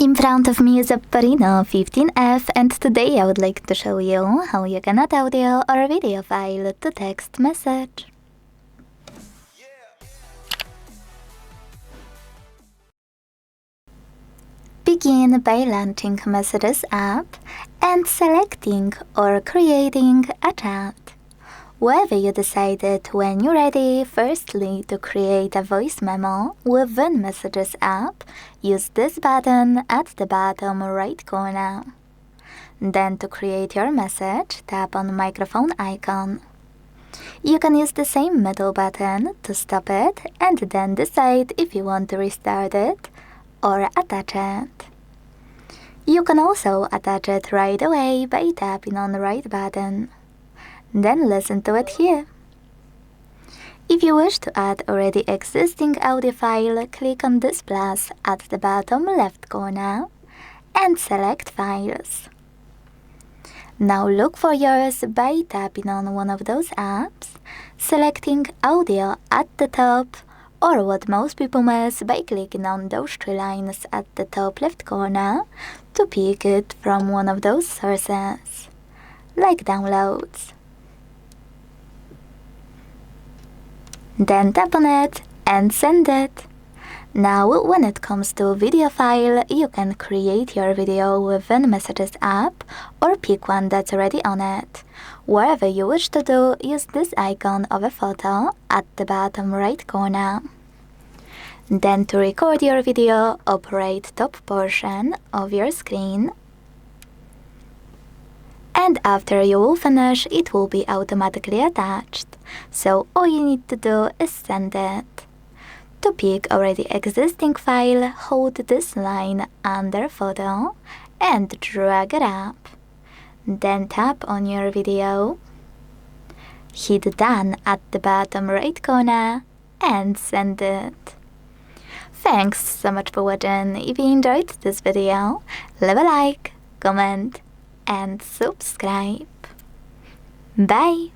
In front of me is a OPPO Reno 15F, and today I would like to show you how you can add audio or video file to text message. Begin by launching Messages app and selecting or creating a chat. Wherever you decided when you're ready, firstly to create a voice memo within Messages app, use this button at the bottom right corner. Then to create your message, tap on the microphone icon. You can use the same middle button to stop it and then decide if you want to restart it or attach it. You can also attach it right away by tapping on the right button. Then listen to it here. If you wish to add already existing audio file, click on this plus at the bottom left corner and select Files. Now look for yours by tapping on one of those apps, selecting Audio at the top, or what most people miss by clicking on those three lines at the top left corner to pick it from one of those sources, like Downloads. Then tap on it and send it. Now, when it comes to video file, you can create your video within Messages app or pick one that's already on it. Wherever you wish to do, use this icon of a photo at the bottom right corner. Then to record your video, operate top portion of your screen. And after you will finish, it will be automatically attached. So all you need to do is send it. To pick already existing file, hold this line under photo and drag it up. Then tap on your video. Hit done at the bottom right corner and send it. Thanks so much for watching. If you enjoyed this video, leave a like, comment and subscribe. Bye!